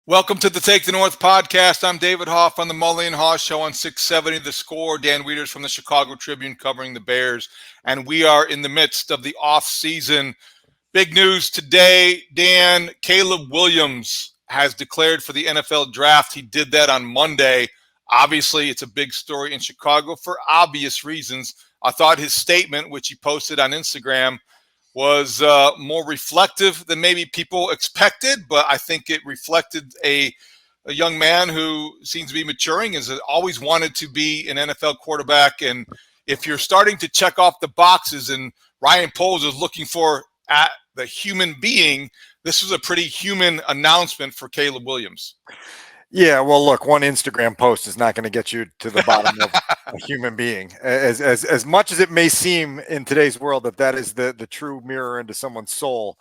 Welcome to the Take the North podcast. I'm David Haugh on the Mully and Haugh show on 670 The Score. Dan Wiederer from the Chicago Tribune covering the Bears. And we are in the midst of the off-season. Big news today, Dan. Caleb Williams has declared for the NFL draft. He did that on Monday. Obviously, it's a big story in Chicago for obvious reasons. I thought his statement, which he posted on Instagram, was more reflective than maybe people expected, but I think it reflected a young man who seems to be maturing, has always wanted to be an NFL quarterback. And if you're starting to check off the boxes and Ryan Poles is looking for at the human being, this was a pretty human announcement for Caleb Williams. Yeah, well, look, one Instagram post is not going to get you to the bottom of a human being. As much as it may seem in today's world that is the true mirror into someone's soul,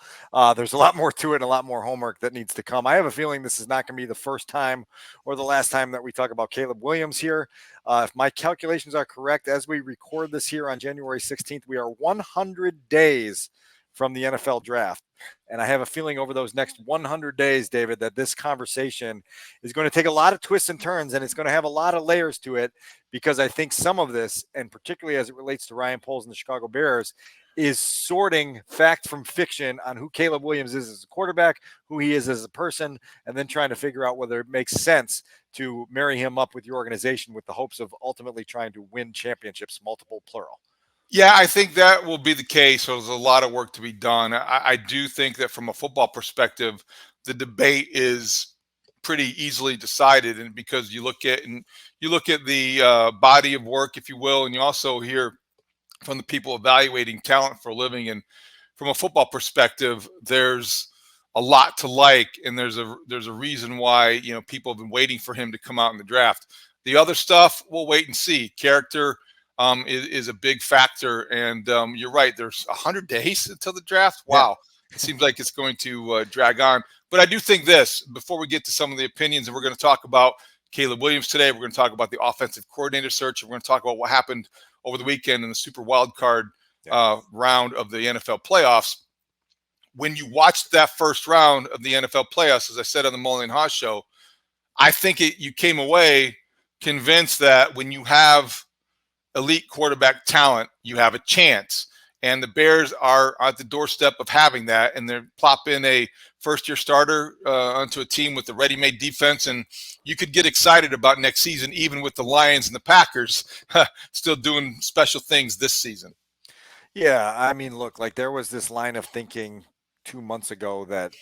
there's a lot more to it and a lot more homework that needs to come. I have a feeling this is not going to be the first time or the last time that we talk about Caleb Williams here. If my calculations are correct, as we record this here on January 16th, we are 100 days from the NFL draft. And I have a feeling over those next 100 days, David, that this conversation is going to take a lot of twists and turns, and it's going to have a lot of layers to it, because I think some of this, and particularly as it relates to Ryan Poles and the Chicago Bears, is sorting fact from fiction on who Caleb Williams is as a quarterback, who he is as a person, and then trying to figure out whether it makes sense to marry him up with your organization with the hopes of ultimately trying to win championships, multiple plural. Yeah, I think that will be the case. So there's a lot of work to be done. I do think that from a football perspective, the debate is pretty easily decided, and because you look at the body of work, if you will, and you also hear from the people evaluating talent for a living. And from a football perspective, there's a lot to like, and there's a reason why people have been waiting for him to come out in the draft. The other stuff, we'll wait and see. Character is a big factor. And you're right. There's 100 days until the draft. Wow. Yeah. It seems like it's going to drag on. But I do think this, before we get to some of the opinions, and we're going to talk about Caleb Williams today, we're going to talk about the offensive coordinator search, and we're going to talk about what happened over the weekend in the super wild card round of the NFL playoffs. When you watched that first round of the NFL playoffs, as I said on the Mully and Haugh show, I think you came away convinced that when you have elite quarterback talent, you have a chance. And the Bears are at the doorstep of having that, and they're plop in a first-year starter onto a team with a ready-made defense, and you could get excited about next season, even with the Lions and the Packers still doing special things this season. Yeah, I mean, look, like there was this line of thinking 2 months ago that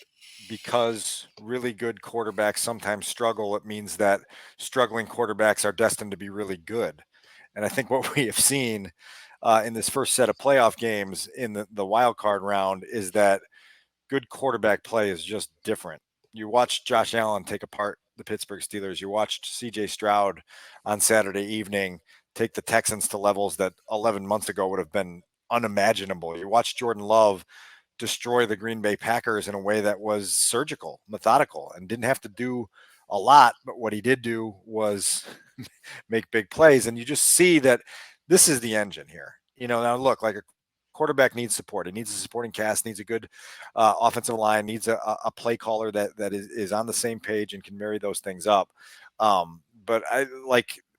because really good quarterbacks sometimes struggle, it means that struggling quarterbacks are destined to be really good. And I think what we have seen in this first set of playoff games in the wild card round is that good quarterback play is just different. You watched Josh Allen take apart the Pittsburgh Steelers. You watched C.J. Stroud on Saturday evening take the Texans to levels that 11 months ago would have been unimaginable. You watched Jordan Love destroy the Green Bay Packers in a way that was surgical, methodical, and didn't have to do a lot, but what he did do was make big plays. And you just see that this is the engine here. Now look, like a quarterback needs support. It needs a supporting cast, needs a good offensive line, needs a play caller that is on the same page and can marry those things up. But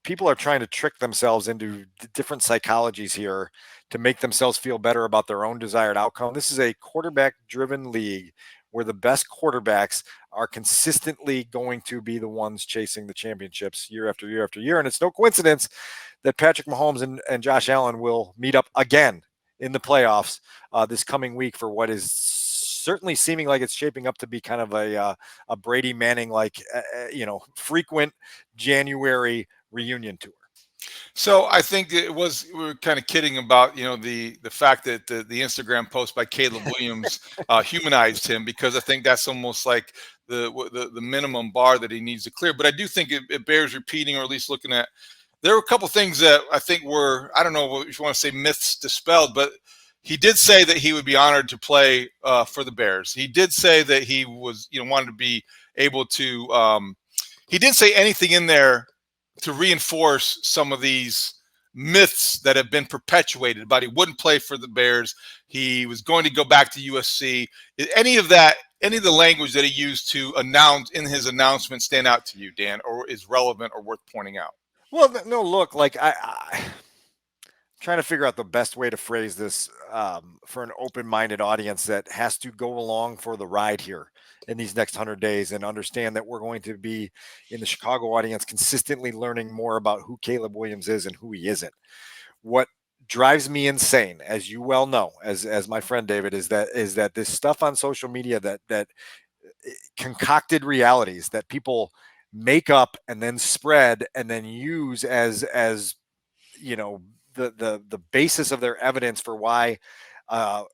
people are trying to trick themselves into different psychologies here to make themselves feel better about their own desired outcome. This is a quarterback-driven league where the best quarterbacks are consistently going to be the ones chasing the championships year after year after year. And it's no coincidence that Patrick Mahomes and Josh Allen will meet up again in the playoffs this coming week for what is certainly seeming like it's shaping up to be kind of a Brady Manning, frequent January reunion tour. So I think we were kind of kidding about, the fact that the Instagram post by Caleb Williams humanized him, because I think that's almost like the minimum bar that he needs to clear. But I do think it bears repeating, or at least looking at. There were a couple things that I think were, I don't know if you want to say myths dispelled, but he did say that he would be honored to play for the Bears. He did say that he was, wanted to be able to. He didn't say anything in there to reinforce some of these myths that have been perpetuated about he wouldn't play for the Bears, he was going to go back to USC. Any of that, any of the language that he used to announce in his announcement stand out to you, Dan, or is relevant or worth pointing out? Well, no, look, like I'm trying to figure out the best way to phrase this for an open-minded audience that has to go along for the ride here in these next 100 days and understand that we're going to be in the Chicago audience consistently learning more about who Caleb Williams is and who he isn't. What drives me insane, as you well know, as my friend David, is that this stuff on social media that concocted realities that people make up and then spread and then use as you know the basis of their evidence for why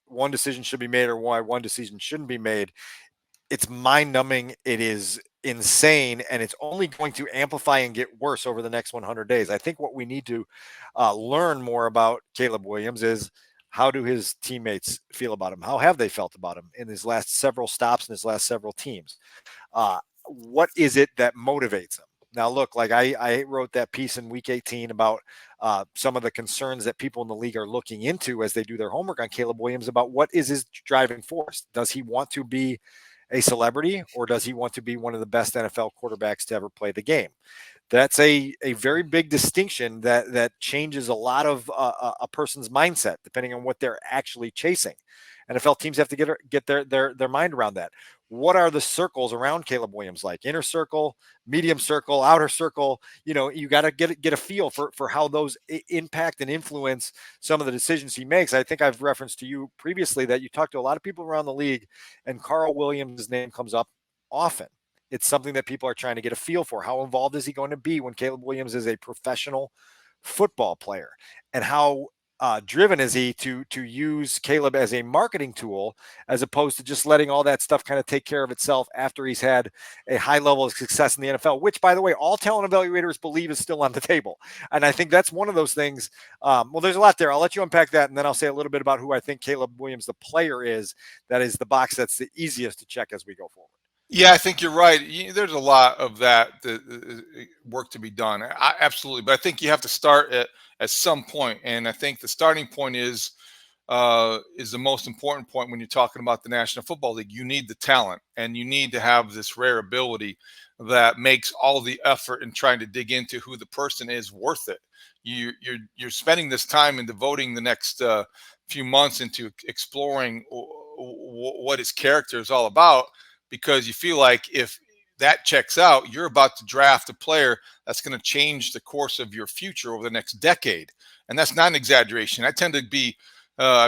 one decision should be made or why one decision shouldn't be made. It's mind-numbing. It is insane, and it's only going to amplify and get worse over the next 100 days. I think what we need to learn more about Caleb Williams is, how do his teammates feel about him? How have they felt about him in his last several stops and his last several teams? What is it that motivates him? Now, look, like I wrote that piece in week 18 about some of the concerns that people in the league are looking into as they do their homework on Caleb Williams about what is his driving force. Does he want to be a celebrity, or does he want to be one of the best NFL quarterbacks to ever play the game? That's a very big distinction that changes a lot of a person's mindset depending on what they're actually chasing. NFL teams have to get their mind around that. What are the circles around Caleb Williams like? Inner circle, medium circle, outer circle. You got to get a feel for how those impact and influence some of the decisions he makes. I think I've referenced to you previously that you talk to a lot of people around the league, and Carl Williams' name comes up often. It's something that people are trying to get a feel for. How involved is he going to be when Caleb Williams is a professional football player? And how driven is he to use Caleb as a marketing tool, as opposed to just letting all that stuff kind of take care of itself after he's had a high level of success in the NFL, which, by the way, all talent evaluators believe is still on the table. And I think that's one of those things. Well, there's a lot there. I'll let you unpack that, and then I'll say a little bit about who I think Caleb Williams, the player, is. That is the box that's the easiest to check as we go forward. Yeah, I think you're right. There's a lot of that work to be done. Absolutely, but I think you have to start at some point, and I think the starting point is the most important point when you're talking about the National Football League. You need the talent, and you need to have this rare ability that makes all the effort in trying to dig into who the person is worth it. You're spending this time and devoting the next few months into exploring what his character is all about, because you feel like if that checks out, you're about to draft a player that's going to change the course of your future over the next decade. And that's not an exaggeration. I tend to be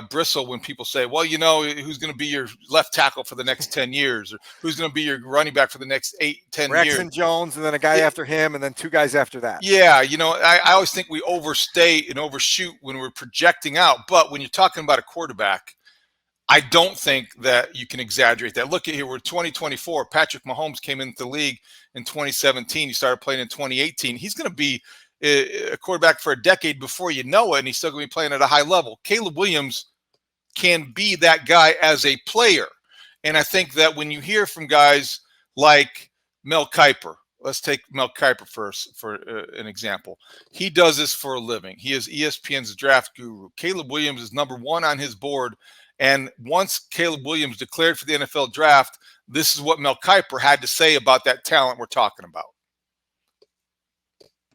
bristle when people say, well, who's going to be your left tackle for the next 10 years, or who's going to be your running back for the next 8-10 years. Braxton Jones, and then a guy after him, and then two guys after that. Yeah, I always think we overstate and overshoot when we're projecting out. But when you're talking about a quarterback, I don't think that you can exaggerate that. Look at here, we're 2024. Patrick Mahomes came into the league in 2017. He started playing in 2018. He's going to be a quarterback for a decade before you know it, and he's still going to be playing at a high level. Caleb Williams can be that guy as a player. And I think that when you hear from guys like Mel Kiper, let's take Mel Kiper first for an example. He does this for a living. He is ESPN's draft guru. Caleb Williams is number one on his board. And once Caleb Williams declared for the NFL draft, this is what Mel Kiper had to say about that talent we're talking about.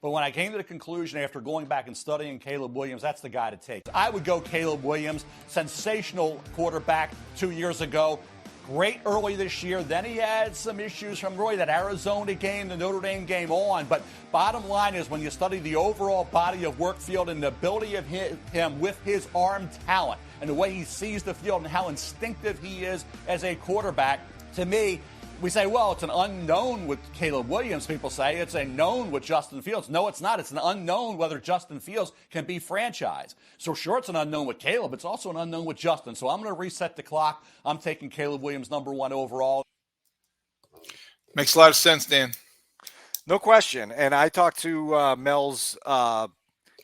But when I came to the conclusion after going back and studying Caleb Williams, that's the guy to take. I would go Caleb Williams, sensational quarterback 2 years ago. Great early this year. Then he had some issues from really that Arizona game, the Notre Dame game on. But bottom line is, when you study the overall body of work field and the ability of him with his arm talent and the way he sees the field and how instinctive he is as a quarterback, to me, we say, well, it's an unknown with Caleb Williams. People say it's a known with Justin Fields. No, it's not. It's an unknown whether Justin Fields can be franchised. So sure, it's an unknown with Caleb. It's also an unknown with Justin. So I'm going to reset the clock. I'm taking Caleb Williams number one overall. Makes a lot of sense, Dan. No question. And I talked to Mel's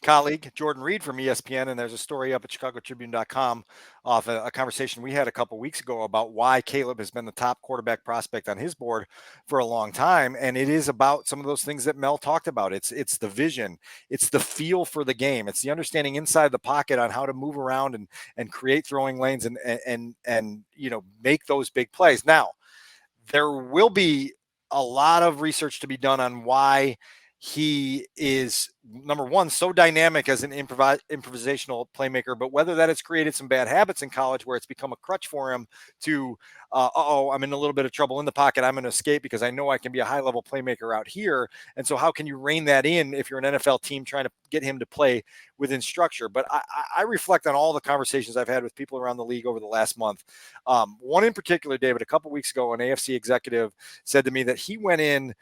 colleague, Jordan Reed from ESPN, and there's a story up at ChicagoTribune.com off a conversation we had a couple weeks ago about why Caleb has been the top quarterback prospect on his board for a long time. And it is about some of those things that Mel talked about. It's the vision, it's the feel for the game, it's the understanding inside the pocket on how to move around and create throwing lanes and make those big plays. Now, there will be a lot of research to be done on why he is, number one, so dynamic as an improvisational playmaker, but whether that has created some bad habits in college where it's become a crutch for him to, I'm in a little bit of trouble in the pocket, I'm going to escape because I know I can be a high-level playmaker out here. And so how can you rein that in if you're an NFL team trying to get him to play within structure? But I reflect on all the conversations I've had with people around the league over the last month. One in particular, David, a couple weeks ago, an AFC executive said to me that he went in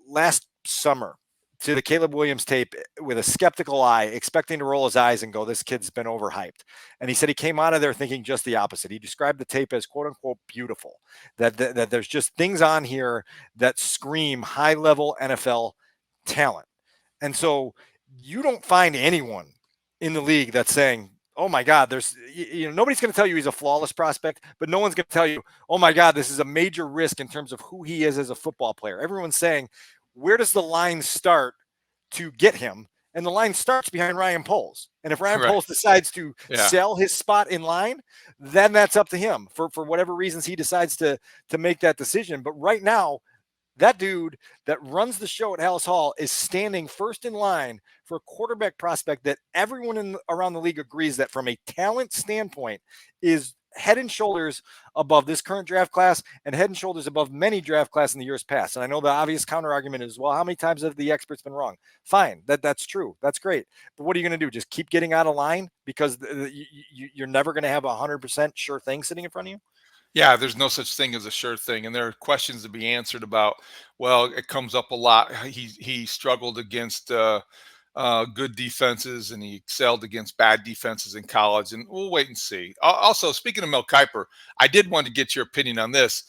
last summer to the Caleb Williams tape with a skeptical eye, expecting to roll his eyes and go, this kid's been overhyped. And he said he came out of there thinking just the opposite. He described the tape as quote unquote beautiful, that there's just things on here that scream high level NFL talent. And so you don't find anyone in the league that's saying, oh my God, there's, nobody's going to tell you he's a flawless prospect, but no one's going to tell you, oh my God, this is a major risk in terms of who he is as a football player. Everyone's saying, where does the line start to get him? And the line starts behind Ryan Poles. And if Ryan Poles decides to sell his spot in line, then that's up to him for whatever reasons he decides to make that decision. But right now, that dude that runs the show at Hallis Hall is standing first in line for a quarterback prospect that everyone around the league agrees that from a talent standpoint is head and shoulders above this current draft class and head and shoulders above many draft classes in the years past. And I know the obvious counter argument is, well, how many times have the experts been wrong? Fine, that's true. That's great. But what are you going to do? Just keep getting out of line because you're never going to have 100% sure thing sitting in front of you? Yeah, there's no such thing as a sure thing. And there are questions to be answered about, well, it comes up a lot. He struggled against good defenses and he excelled against bad defenses in college. And we'll wait and see. Also, speaking of Mel Kiper, I did want to get your opinion on this.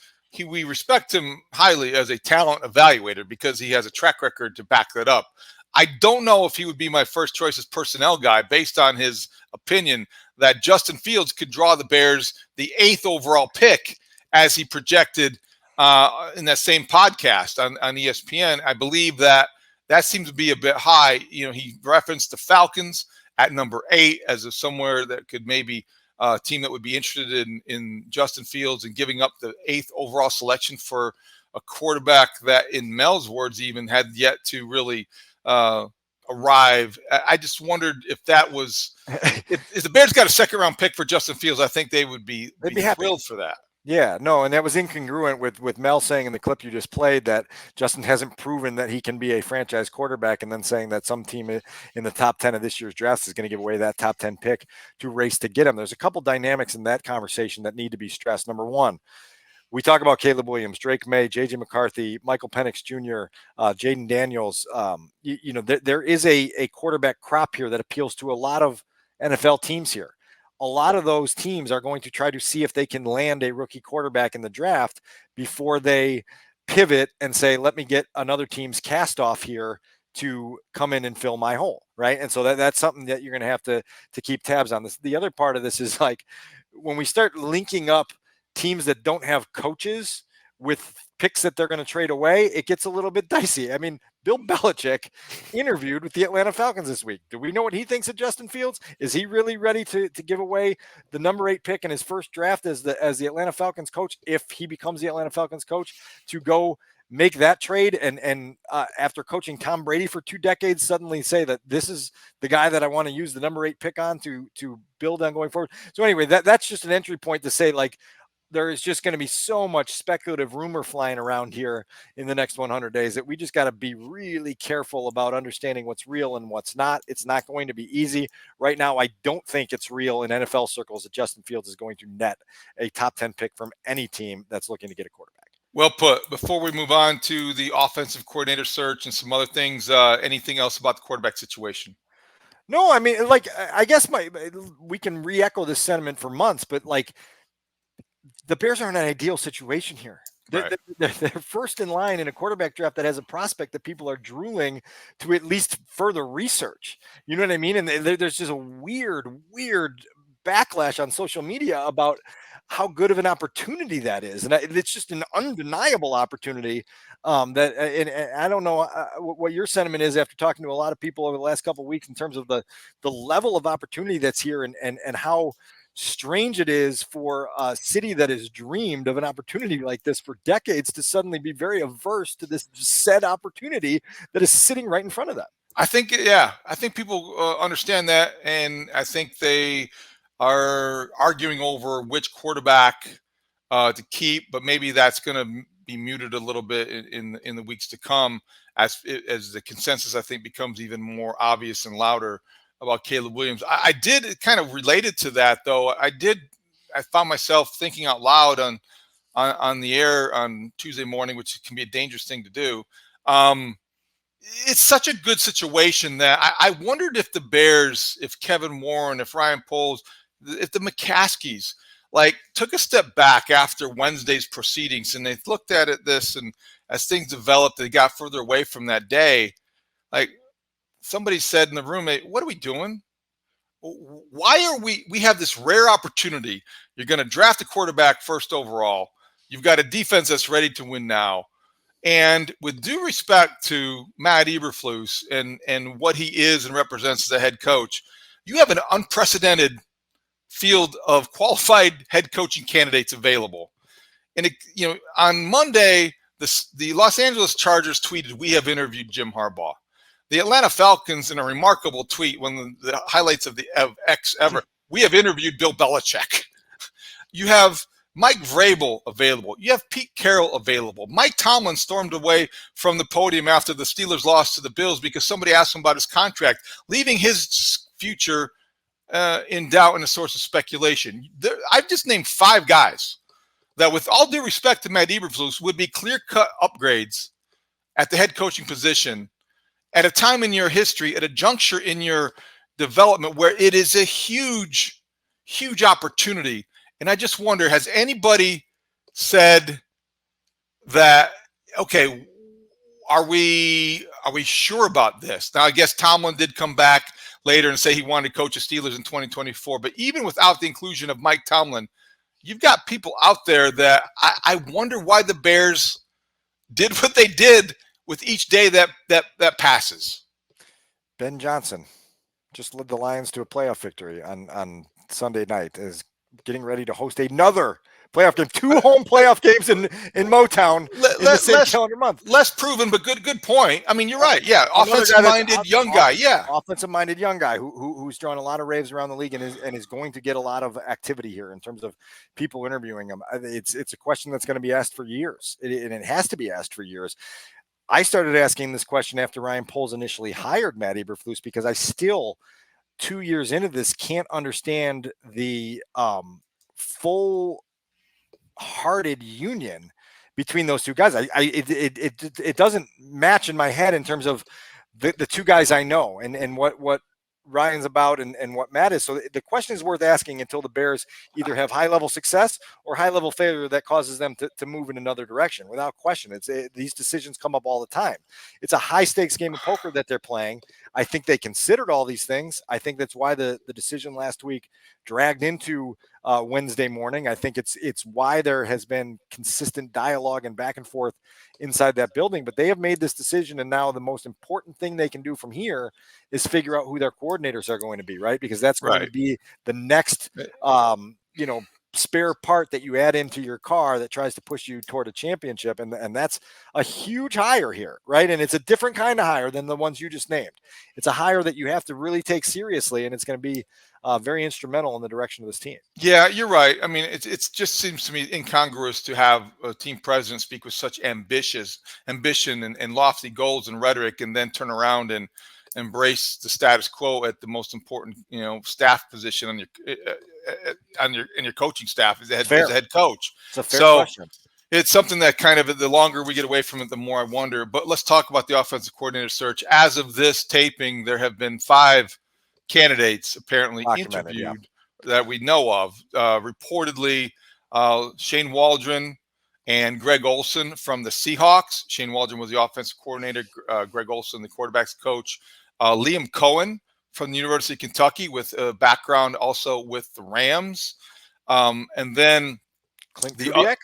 We respect him highly as a talent evaluator because he has a track record to back that up. I don't know if he would be my first choice as personnel guy based on his opinion that Justin Fields could draw the Bears the 8th overall pick as he projected in that same podcast on ESPN. I believe that seems to be a bit high. He referenced the Falcons at number 8 as of somewhere that could maybe a team that would be interested in Justin Fields and giving up the 8th overall selection for a quarterback that, in Mel's words, even had yet to really arrive. I just wondered if that was if the Bears got a second round pick for Justin Fields, I think they would be thrilled for that. Yeah, no, and that was incongruent with Mel saying in the clip you just played that Justin hasn't proven that he can be a franchise quarterback, and then saying that some team in the top 10 of this year's draft is going to give away that top 10 pick to race to get him. There's a couple dynamics in that conversation that need to be stressed. Number one, we talk about Caleb Williams, Drake May, J.J. McCarthy, Michael Penix Jr., Jaden Daniels. There is a quarterback crop here that appeals to a lot of NFL teams here. A lot of those teams are going to try to see if they can land a rookie quarterback in the draft before they pivot and say, let me get another team's cast off here to come in and fill my hole, right? And so that's something that you're going to have to keep tabs on. The other part of this is like when we start linking up teams that don't have coaches with picks that they're going to trade away, it gets a little bit dicey. I mean, Bill Belichick interviewed with the Atlanta Falcons this week. Do we know what he thinks of Justin Fields? Is he really ready to give away the number 8 pick in his first draft as the Atlanta Falcons coach, if he becomes the Atlanta Falcons coach, to go make that trade and after coaching Tom Brady for 2 decades, suddenly say that this is the guy that I want to use the number 8 pick on to build on going forward? So anyway, that's just an entry point to say, like, there is just going to be so much speculative rumor flying around here in the next 100 days that we just got to be really careful about understanding what's real and what's not. It's not going to be easy. Right now, I don't think it's real in NFL circles that Justin Fields is going to net a top 10 pick from any team that's looking to get a quarterback. Well put. Before we move on to the offensive coordinator search and some other things, anything else about the quarterback situation? No, I mean, like, I guess we can re-echo this sentiment for months, but like, the Bears are in an ideal situation here. They're first in line in a quarterback draft that has a prospect that people are drooling to at least further research. You know what I mean? And there's just a weird backlash on social media about how good of an opportunity that is. And it's just an undeniable opportunity and I don't know what your sentiment is after talking to a lot of people over the last couple of weeks in terms of the level of opportunity that's here and how strange it is for a city that has dreamed of an opportunity like this for decades to suddenly be very averse to this said opportunity that is sitting right in front of them. I think people understand that, and I think they are arguing over which quarterback to keep, but maybe that's going to be muted a little bit in the weeks to come as the consensus, I think, becomes even more obvious and louder about Caleb Williams. I did kind of related to that, though. I found myself thinking out loud on the air on Tuesday morning, which can be a dangerous thing to do. It's such a good situation that I wondered if the Bears, if Kevin Warren, if Ryan Poles, if the McCaskies took a step back after Wednesday's proceedings and they looked at this, and as things developed, they got further away from that day. Like somebody said in the room, hey, what are we doing? Why are we have this rare opportunity? You're going to draft a quarterback first overall. You've got a defense that's ready to win now. And with due respect to Matt Eberflus and what he is and represents as a head coach, you have an unprecedented field of qualified head coaching candidates available. And on Monday, the Los Angeles Chargers tweeted, "We have interviewed Jim Harbaugh." The Atlanta Falcons, in a remarkable tweet, one of the highlights of X ever, "We have interviewed Bill Belichick." You have Mike Vrabel available. You have Pete Carroll available. Mike Tomlin stormed away from the podium after the Steelers lost to the Bills because somebody asked him about his contract, leaving his future in doubt and a source of speculation. I've just named 5 guys that, with all due respect to Matt Eberflus, would be clear-cut upgrades at the head coaching position at a time in your history, at a juncture in your development where it is a huge, huge opportunity. And I just wonder, has anybody said that, okay, are we sure about this? Now, I guess Tomlin did come back later and say he wanted to coach the Steelers in 2024. But even without the inclusion of Mike Tomlin, you've got people out there that I wonder why the Bears did what they did with each day that passes. Ben Johnson just led the Lions to a playoff victory on Sunday night, is getting ready to host another playoff game, 2 home playoff games in Motown in the same calendar month. Less proven, but good point. I mean, you're right. Yeah, offensive-minded young guy. Yeah, offensive-minded young guy who's drawn a lot of raves around the league and is going to get a lot of activity here in terms of people interviewing him. It's a question that's going to be asked for years, and it has to be asked for years. I started asking this question after Ryan Poles initially hired Matt Eberflus because I still, 2 years into this, can't understand the full-hearted union between those two guys. It doesn't match in my head in terms of the 2 guys I know and what Ryan's about and what Matt is. So the question is worth asking until the Bears either have high-level success or high-level failure that causes them to move in another direction. Without question, these decisions come up all the time. It's a high-stakes game of poker that they're playing. I think they considered all these things. I think that's why the decision last week dragged into Wednesday morning. I think it's why there has been consistent dialogue and back and forth inside that building. But they have made this decision, and now the most important thing they can do from here is figure out who their coordinators are going to be, right? Because that's going to be the next, spare part that you add into your car that tries to push you toward a championship. And that's a huge hire here, right? And it's a different kind of hire than the ones you just named. It's a hire that you have to really take seriously, and it's going to be very instrumental in the direction of this team. Yeah, you're right. I mean, it just seems to me incongruous to have a team president speak with such ambition and lofty goals and rhetoric, and then turn around and embrace the status quo at the most important, staff position in your coaching staff as a head coach. It's a fair question. It's something that kind of, the longer we get away from it, the more I wonder. But let's talk about the offensive coordinator search. As of this taping, there have been 5 candidates apparently interviewed that we know of. Reportedly, Shane Waldron and Greg Olson from the Seahawks. Shane Waldron was the offensive coordinator, Greg Olson, the quarterback's coach. Liam Cohen from the University of Kentucky with a background also with the Rams. And then Clint Kubiak?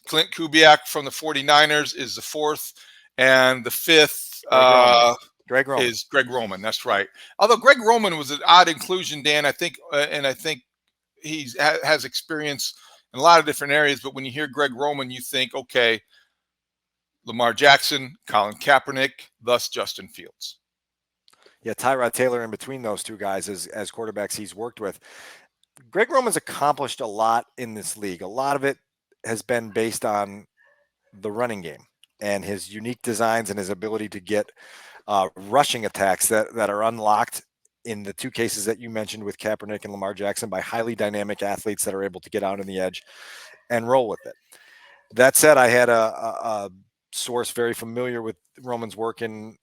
Clint Kubiak from the 49ers is the fourth. And the fifth Greg Roman. is Greg Roman. That's right. Although Greg Roman was an odd inclusion, Dan, I think, and I think he has experience in a lot of different areas. But when you hear Greg Roman, you think, okay, Lamar Jackson, Colin Kaepernick, thus Justin Fields. Yeah, Tyrod Taylor in between those two guys as quarterbacks he's worked with. Greg Roman's accomplished a lot in this league. A lot of it has been based on the running game and his unique designs and his ability to get rushing attacks that are unlocked in the two cases that you mentioned with Kaepernick and Lamar Jackson by highly dynamic athletes that are able to get out on the edge and roll with it. That said, I had a source very familiar with Roman's work in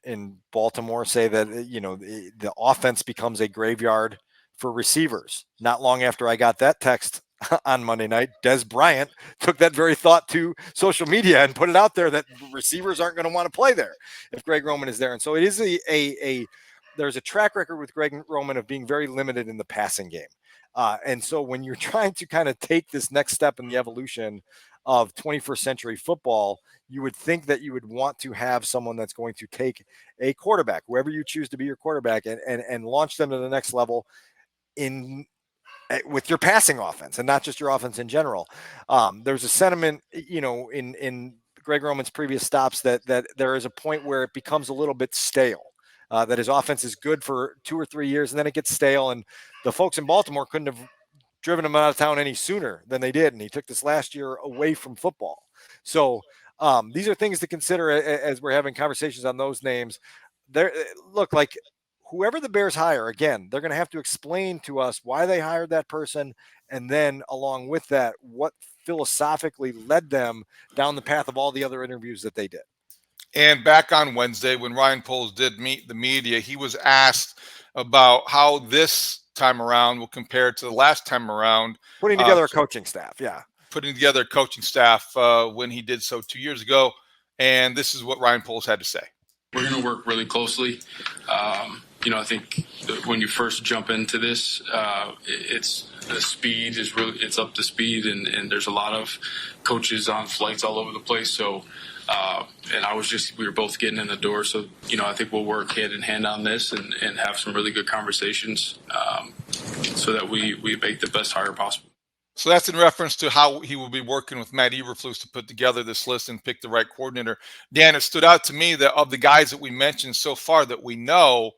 Baltimore say that, the offense becomes a graveyard for receivers. Not long after I got that text on Monday night, Des Bryant took that very thought to social media and put it out there that receivers aren't going to want to play there if Greg Roman is there. And so it is there's a track record with Greg Roman of being very limited in the passing game. And so when you're trying to kind of take this next step in the evolution of 21st century football, you would think that you would want to have someone that's going to take a quarterback, whoever you choose to be your quarterback, and launch them to the next level with your passing offense and not just your offense in general. There's a sentiment, in Greg Roman's previous stops that there is a point where it becomes a little bit stale. That his offense is good for 2 or 3 years and then it gets stale. And the folks in Baltimore couldn't have driven him out of town any sooner than they did. And he took this last year away from football. So these are things to consider as we're having conversations on those names. Look, like whoever the Bears hire, again, they're going to have to explain to us why they hired that person. And then along with that, what philosophically led them down the path of all the other interviews that they did. And back on Wednesday, when Ryan Poles did meet the media, he was asked about how this time around will compare to the last time around. Putting together a coaching staff, yeah. Putting together a coaching staff when he did so 2 years ago. And this is what Ryan Poles had to say. We're going to work really closely. I think when you first jump into this, it's the speed is really, it's up to speed, and there's a lot of coaches on flights all over the place. So, and we were both getting in the door. So, I think we'll work hand in hand on this and have some really good conversations so that we make the best hire possible. So that's in reference to how he will be working with Matt Eberflus to put together this list and pick the right coordinator. Dan, it stood out to me that of the guys that we mentioned so far that we know,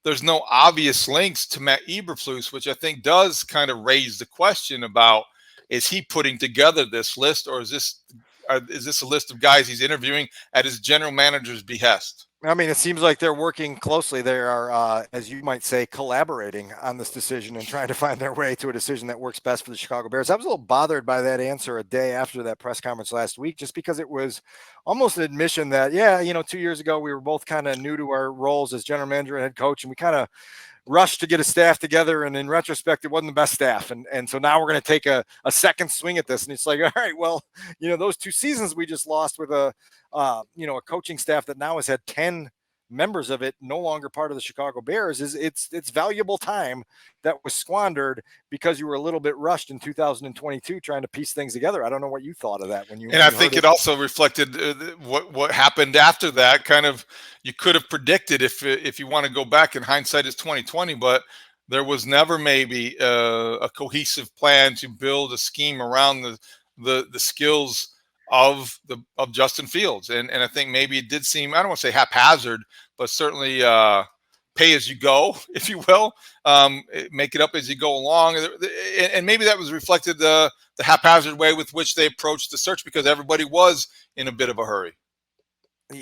there's no obvious links to Matt Eberflus, which I think does kind of raise the question about, is he putting together this list, or is this a list of guys he's interviewing at his general manager's behest? I mean, it seems like they're working closely. They are, as you might say, collaborating on this decision and trying to find their way to a decision that works best for the Chicago Bears. I was a little bothered by that answer a day after that press conference last week, just because it was almost an admission that, 2 years ago, we were both kind of new to our roles as general manager and head coach, and we kind of rushed to get a staff together, and in retrospect, it wasn't the best staff. And so now we're going to take a second swing at this. And it's like, all right, well, those 2 seasons we just lost with a coaching staff that now has had 10 members of it no longer part of the Chicago Bears, it's valuable time that was squandered because you were a little bit rushed in 2022 trying to piece things together. I don't know what you thought of that when you. And I think it also reflected what happened after that. Kind of, you could have predicted if you want to go back, and hindsight is 2020, but there was never maybe a cohesive plan to build a scheme around the skills of Justin Fields. And I think maybe it did seem, I don't want to say haphazard, but certainly pay as you go, if you will, make it up as you go along. And maybe that was reflected the haphazard way with which they approached the search, because everybody was in a bit of a hurry.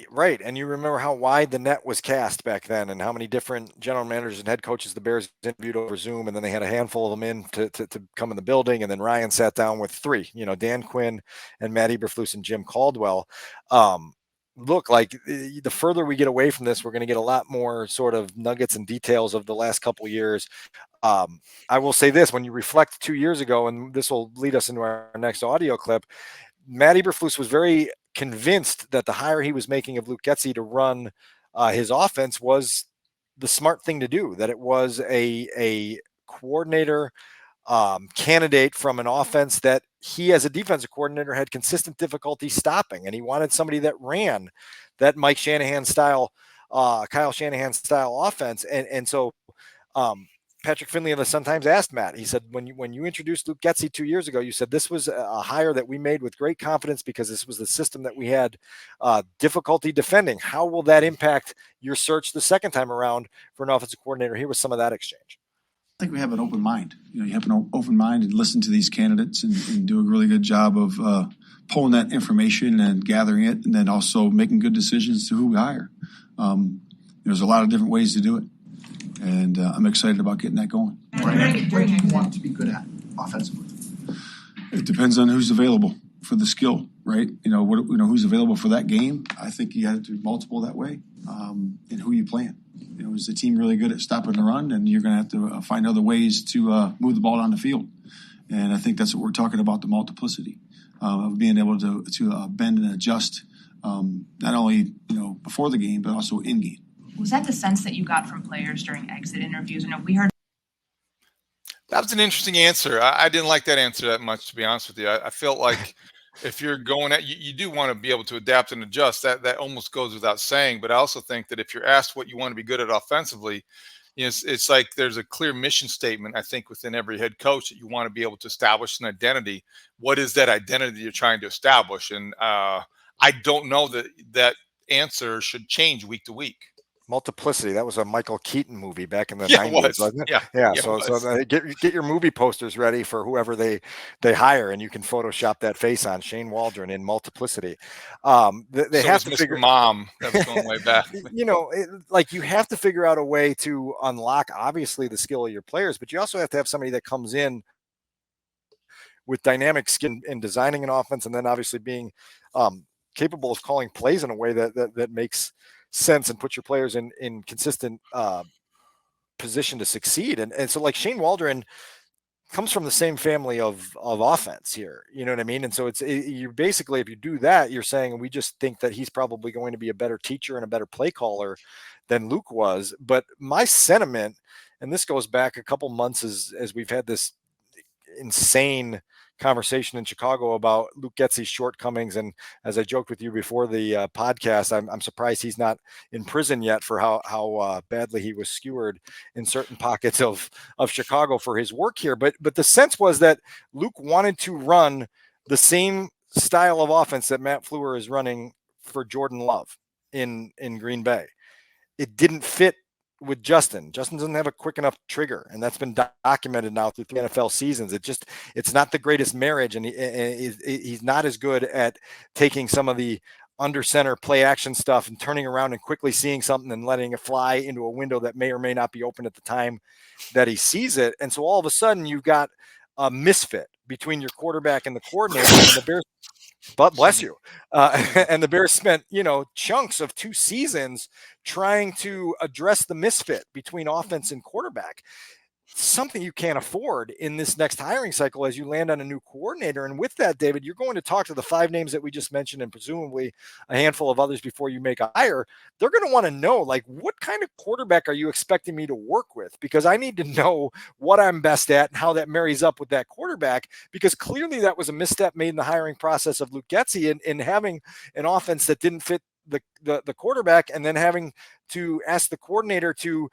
Right. And you remember how wide the net was cast back then, and how many different general managers and head coaches the Bears interviewed over Zoom. And then they had a handful of them in to come in the building. And then Ryan sat down with 3, Dan Quinn and Matt Eberflus and Jim Caldwell. Look, like the further we get away from this, we're going to get a lot more sort of nuggets and details of the last couple of years. I will say this, when you reflect 2 years ago, and this will lead us into our next audio clip, Matt Eberflus was very convinced that the hire he was making of Luke Getsy to run his offense was the smart thing to do, that it was a coordinator candidate from an offense that he, as a defensive coordinator, had consistent difficulty stopping. And he wanted somebody that ran that Mike Shanahan style, Kyle Shanahan style offense. And so Patrick Finley of the Sun-Times asked Matt, he said, when you introduced Luke Getsy 2 years ago, you said this was a hire that we made with great confidence because this was the system that we had difficulty defending. How will that impact your search the second time around for an offensive coordinator? Here was some of that exchange. I think we have an open mind. You have an open mind and listen to these candidates and do a really good job of pulling that information and gathering it, and then also making good decisions to who we hire. There's a lot of different ways to do it, and I'm excited about getting that going. What do you want to be good at offensively? It depends on who's available for the skill, right? Who's available for that game. I think you have to do multiple that way, and who you playing. Is the team really good at stopping the run? And you're going to have to find other ways to move the ball down the field. And I think that's what we're talking about, the multiplicity of being able to bend and adjust, not only before the game, but also in game. Was that the sense that you got from players during exit interviews? I know we heard. That was an interesting answer. I didn't like that answer that much, to be honest with you. I felt like if you're going at, you do want to be able to adapt and adjust. That almost goes without saying. But I also think that if you're asked what you want to be good at offensively, it's like there's a clear mission statement, I think, within every head coach that you want to be able to establish an identity. What is that identity you're trying to establish? And I don't know that answer should change week to week. Multiplicity. That was a Michael Keaton movie back in the 90s, wasn't it? Yeah. So get your movie posters ready for whoever they hire, and you can Photoshop that face on Shane Waldron in Multiplicity. They have to figure. Mom, that's going way back. You have to figure out a way to unlock, obviously, the skill of your players, but you also have to have somebody that comes in with dynamic skin in designing an offense, and then obviously being capable of calling plays in a way that makes sense and put your players in consistent position to succeed. And so, like, Shane Waldron comes from the same family of offense here, you know what I mean? And so you basically, if you do that, you're saying we just think that he's probably going to be a better teacher and a better play caller than Luke was. But my sentiment, and this goes back a couple months as we've had this insane conversation in Chicago about Luke Getsy's shortcomings, and as I joked with you before the podcast, I'm surprised he's not in prison yet for how badly he was skewered in certain pockets of Chicago for his work here. But the sense was that Luke wanted to run the same style of offense that Matt Fleur is running for Jordan Love in Green Bay. It didn't fit with Justin. Justin doesn't have a quick enough trigger, and that's been documented now through 3 NFL seasons. It's not the greatest marriage, and he's not as good at taking some of the under center play action stuff and turning around and quickly seeing something and letting it fly into a window that may or may not be open at the time that he sees it. And so all of a sudden you've got a misfit between your quarterback and the coordinator, and the Bears, but bless you. And the Bears spent, chunks of 2 seasons trying to address the misfit between offense and quarterback. Something you can't afford in this next hiring cycle as you land on a new coordinator. And with that, David, you're going to talk to the 5 names that we just mentioned and presumably a handful of others before you make a hire. They're going to want to know, like, what kind of quarterback are you expecting me to work with? Because I need to know what I'm best at and how that marries up with that quarterback, because clearly that was a misstep made in the hiring process of Luke Getsy in having an offense that didn't fit the quarterback, and then having to ask the coordinator to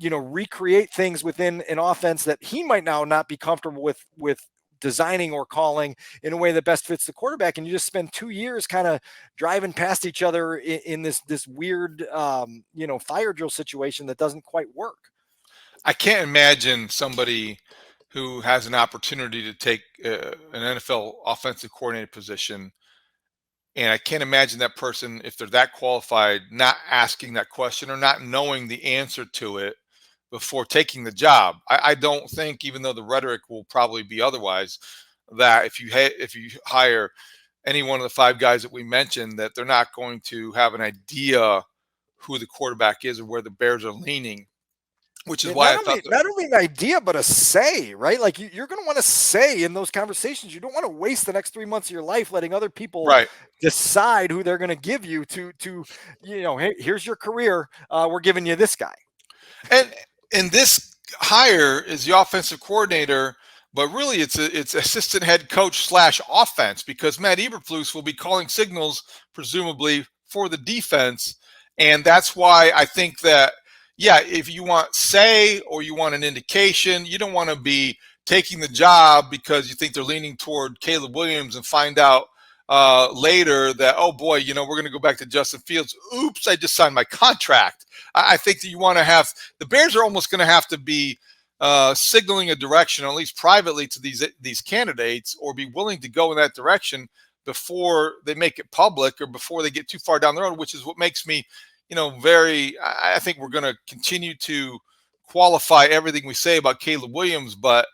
recreate things within an offense that he might now not be comfortable with designing or calling in a way that best fits the quarterback. And you just spend 2 years kind of driving past each other in this weird, fire drill situation that doesn't quite work. I can't imagine somebody who has an opportunity to take an NFL offensive coordinator position, and I can't imagine that person, if they're that qualified, not asking that question or not knowing the answer to it before taking the job. I don't think, even though the rhetoric will probably be otherwise, that if you hire any one of the 5 guys that we mentioned, that they're not going to have an idea who the quarterback is or where the Bears are leaning which is why I thought not only an idea, but a say, right? Like you're going to want to say in those conversations. You don't want to waste the next 3 months of your life letting other people decide who they're going to give you to, hey, here's your career. We're giving you this guy. And this hire is the offensive coordinator, but really it's assistant head coach / offense, because Matt Eberflus will be calling signals presumably for the defense. And that's why I think that, yeah, if you want say or you want an indication, you don't want to be taking the job because you think they're leaning toward Caleb Williams and find out later that, oh boy, we're going to go back to Justin Fields. Oops, I just signed my contract. I think that you want to have the Bears are almost going to have to be signaling a direction, at least privately, to these candidates, or be willing to go in that direction before they make it public or before they get too far down the road, which is what makes me, I think we're going to continue to qualify everything we say about Caleb Williams, but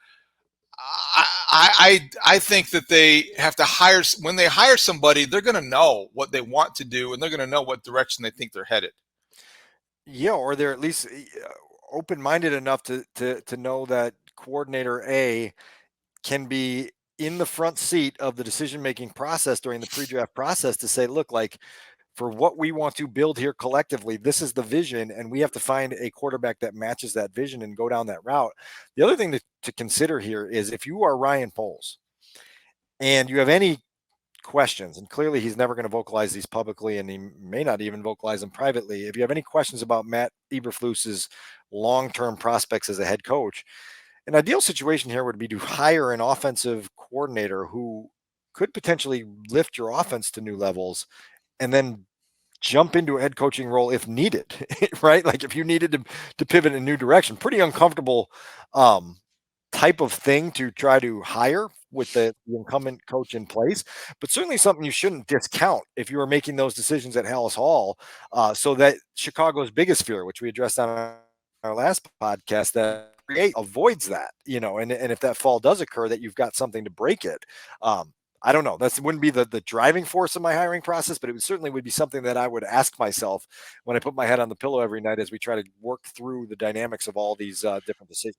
I think that they have to hire, when they hire somebody, they're going to know what they want to do, and they're going to know what direction they think they're headed. Yeah, or they're at least open-minded enough to know that coordinator A can be in the front seat of the decision-making process during the pre-draft process to say, look, like, for what we want to build here collectively, this is the vision, and we have to find a quarterback that matches that vision and go down that route. The other thing to consider here is if you are Ryan Poles and you have any questions, and clearly he's never going to vocalize these publicly, and he may not even vocalize them privately. If you have any questions about Matt Eberflus's long-term prospects as a head coach, an ideal situation here would be to hire an offensive coordinator who could potentially lift your offense to new levels and then jump into a head coaching role if needed, right? Like if you needed to pivot in a new direction, pretty uncomfortable type of thing to try to hire with the incumbent coach in place, but certainly something you shouldn't discount if you are making those decisions at Hallis Hall. So that Chicago's biggest fear, which we addressed on our last podcast, that avoids that, and if that fall does occur, that you've got something to break it. I don't know. That wouldn't be the driving force of my hiring process, but it certainly would be something that I would ask myself when I put my head on the pillow every night as we try to work through the dynamics of all these different decisions.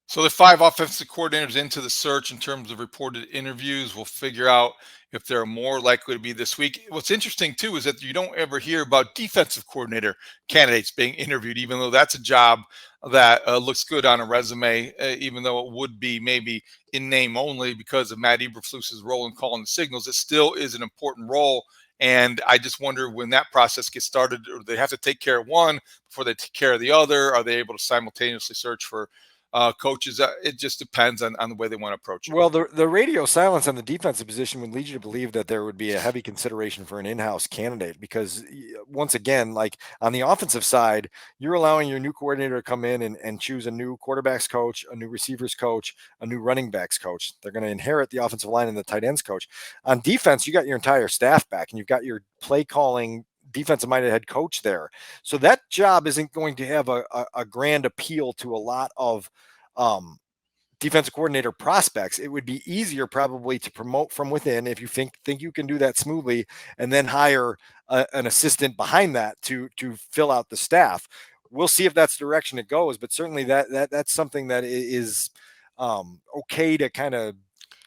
So the 5 offensive coordinators into the search in terms of reported interviews. We'll figure out if there are more likely to be this week. What's interesting, too, is that you don't ever hear about defensive coordinator candidates being interviewed, even though that's a job that looks good on a resume, even though it would be maybe in name only because of Matt Eberflus's role in calling the signals. It still is an important role. And I just wonder when that process gets started, or they have to take care of one before they take care of the other. Are they able to simultaneously search for coaches? It just depends on the way they want to approach it. Well, the radio silence on the defensive position would lead you to believe that there would be a heavy consideration for an in-house candidate, because once again, like on the offensive side, you're allowing your new coordinator to come in and choose a new quarterbacks coach, a new receivers coach, a new running backs coach. They're going to inherit the offensive line and the tight ends coach. On defense, you got your entire staff back, and you've got your play calling defensive-minded head coach there. So that job isn't going to have a grand appeal to a lot of defensive coordinator prospects. It would be easier probably to promote from within if you think you can do that smoothly, and then hire an assistant behind that to fill out the staff. We'll see if that's the direction it goes, but certainly that's something that is okay to kind of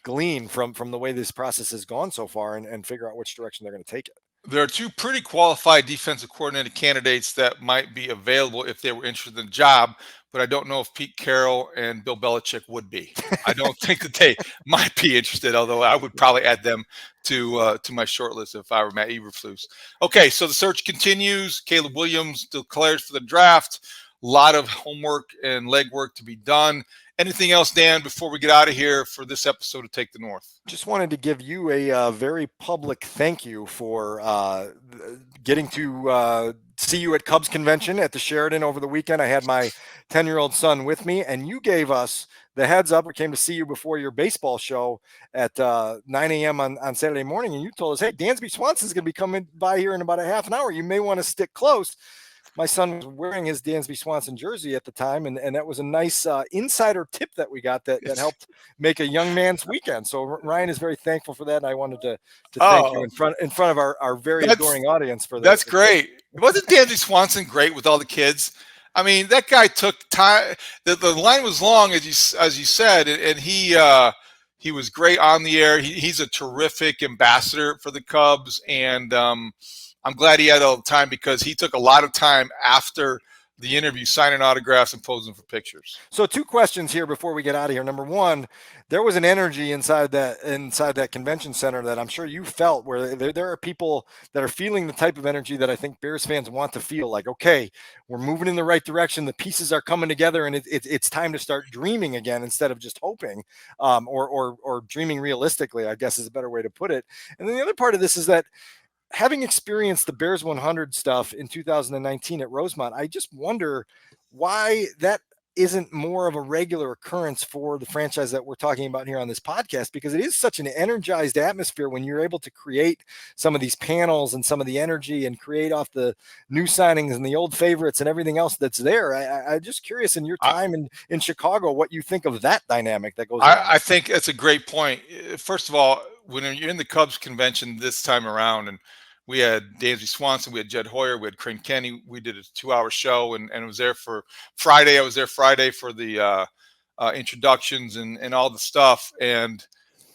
glean from the way this process has gone so far and figure out which direction they're going to take it. There are 2 pretty qualified defensive coordinator candidates that might be available if they were interested in the job, but I don't know if Pete Carroll and Bill Belichick would be. I don't think that they might be interested, although I would probably add them to my short list if I were Matt Eberflus. Okay, so the search continues. Caleb Williams declares for the draft. A lot of homework and legwork to be done. Anything else, Dan, before we get out of here for this episode of Take the North? Just wanted to give you a very public thank you for getting to see you at Cubs convention at the Sheraton over the weekend. I had my 10-year-old son with me, and you gave us the heads up. We came to see you before your baseball show at 9 a.m. on Saturday morning, and you told us, hey, Dansby Swanson's going to be coming by here in about a half an hour. You may want to stick close. My son was wearing his Dansby Swanson jersey at the time, and that was a nice insider tip that we got that helped make a young man's weekend. So Ryan is very thankful for that, and I wanted to thank you in front of our very adoring audience for that. That's great. Wasn't Dansby Swanson great with all the kids? I mean, that guy took time. The line was long, as you said, and he was great on the air. He's a terrific ambassador for the Cubs, and I'm glad he had all the time because he took a lot of time after the interview signing autographs and posing for pictures. So 2 questions here before we get out of here. Number one, there was an energy inside that convention center that I'm sure you felt, where there are people that are feeling the type of energy that I think Bears fans want to feel, like, okay, we're moving in the right direction. The pieces are coming together, and it's time to start dreaming again instead of just hoping, or dreaming realistically, I guess is a better way to put it. And then the other part of this is that, having experienced the Bears 100 stuff in 2019 at Rosemont, I just wonder why that isn't more of a regular occurrence for the franchise that we're talking about here on this podcast, because it is such an energized atmosphere when you're able to create some of these panels and some of the energy and create off the new signings and the old favorites and everything else that's there. I'm just curious, in your time in Chicago, what you think of that dynamic that goes on. I think that's a great point. First of all, when you're in the Cubs convention this time around, and we had Dansby Swanson, we had Jed Hoyer, we had Crane Kenny. We did a 2-hour show, and it was there for Friday. I was there Friday for the introductions and all the stuff. And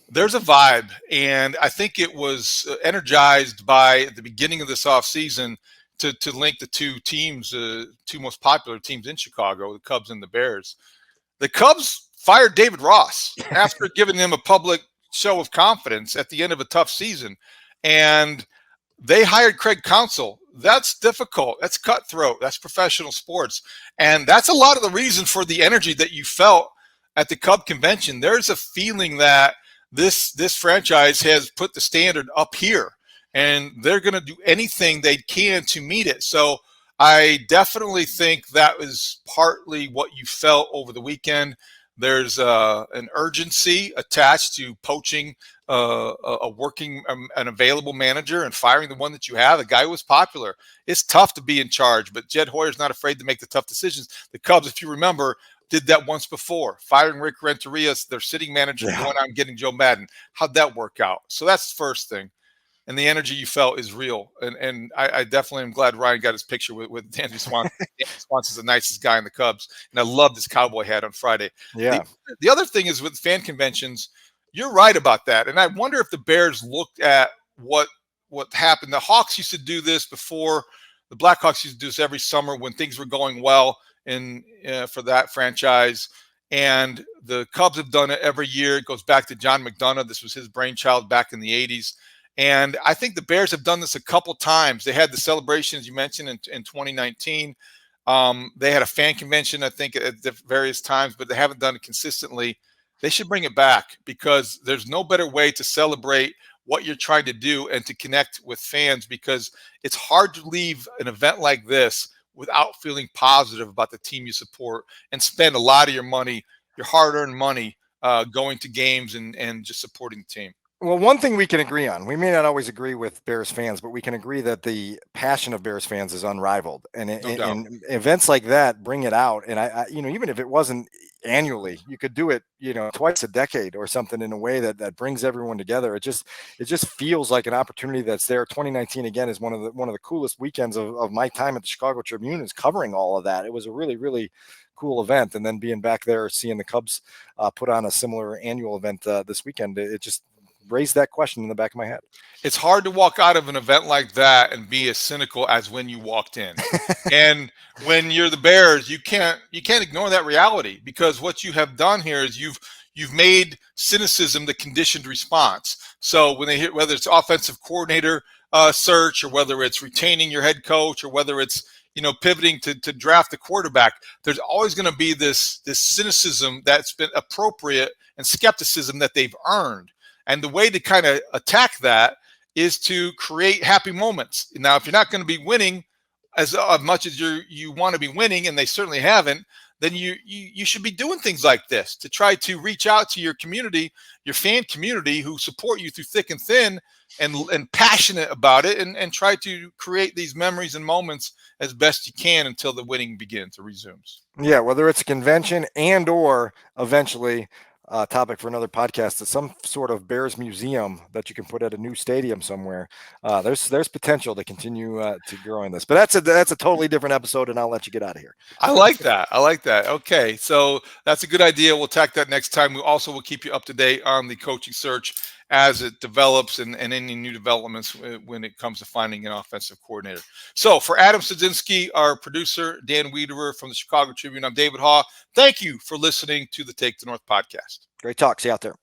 there's a vibe, and I think it was energized by at the beginning of this offseason to link the two teams, two most popular teams in Chicago, the Cubs and the Bears. The Cubs fired David Ross after giving him a public show of confidence at the end of a tough season. And they hired Craig Counsell. That's difficult. That's cutthroat. That's professional sports. And that's a lot of the reason for the energy that you felt at the Cub convention. There's a feeling that this franchise has put the standard up here, and they're going to do anything they can to meet it. So I definitely think that was partly what you felt over the weekend. There's an urgency attached to poaching a working, an available manager and firing the one that you have, a guy who was popular. It's tough to be in charge, but Jed Hoyer's not afraid to make the tough decisions. The Cubs, if you remember, did that once before, firing Rick Renteria, their sitting manager, going out and getting Joe Madden. How'd that work out? So that's the first thing. And the energy you felt is real. And I definitely am glad Ryan got his picture with Dansby Swanson. Dansby Swanson's the nicest guy in the Cubs. And I loved his cowboy hat on Friday. Yeah. The other thing is with fan conventions, you're right about that. And I wonder if the Bears looked at what happened. The Hawks used to do this before. The Blackhawks used to do this every summer when things were going well for that franchise. And the Cubs have done it every year. It goes back to John McDonough. This was his brainchild back in the 80s. And I think the Bears have done this a couple times. They had the celebrations you mentioned in 2019. They had a fan convention, I think, at various times, but they haven't done it consistently. They should bring it back, because there's no better way to celebrate what you're trying to do and to connect with fans, because it's hard to leave an event like this without feeling positive about the team you support and spend a lot of your money, your hard-earned money, going to games and just supporting the team. Well, one thing we can agree on, we may not always agree with Bears fans, but we can agree that the passion of Bears fans is unrivaled. And events like that bring it out. And I even if it wasn't annually, you could do it, twice a decade or something, in a way that brings everyone together. It just feels like an opportunity that's there. 2019 again is one of the coolest weekends of my time at the Chicago Tribune, is covering all of that. It was a really, really cool event. And then being back there, seeing the Cubs put on a similar annual event this weekend, it just raised that question in the back of my head. It's hard to walk out of an event like that and be as cynical as when you walked in. And when you're the Bears, you can't ignore that reality, because what you have done here is you've made cynicism the conditioned response. So when they hear, whether it's offensive coordinator search, or whether it's retaining your head coach, or whether it's pivoting to draft a quarterback, there's always going to be this cynicism that's been appropriate and skepticism that they've earned. And the way to kind of attack that is to create happy moments. Now, if you're not going to be winning as much as you want to be winning, and they certainly haven't, then you should be doing things like this to try to reach out to your community, your fan community, who support you through thick and thin, and passionate about it, and try to create these memories and moments as best you can until the winning begins or resumes. Yeah, whether it's a convention and or eventually topic for another podcast. It's some sort of Bears museum that you can put at a new stadium somewhere. There's potential to continue to grow in this, but that's a totally different episode, and I'll let you get out of here. I like that. Okay, so that's a good idea. We'll tack that next time. We also will keep you up to date on the coaching search as it develops and any new developments when it comes to finding an offensive coordinator. So for Adam Sadzinski, our producer, Dan Wiederer from the Chicago Tribune, I'm David Haugh. Thank you for listening to the Take the North podcast. Great talk. See you out there.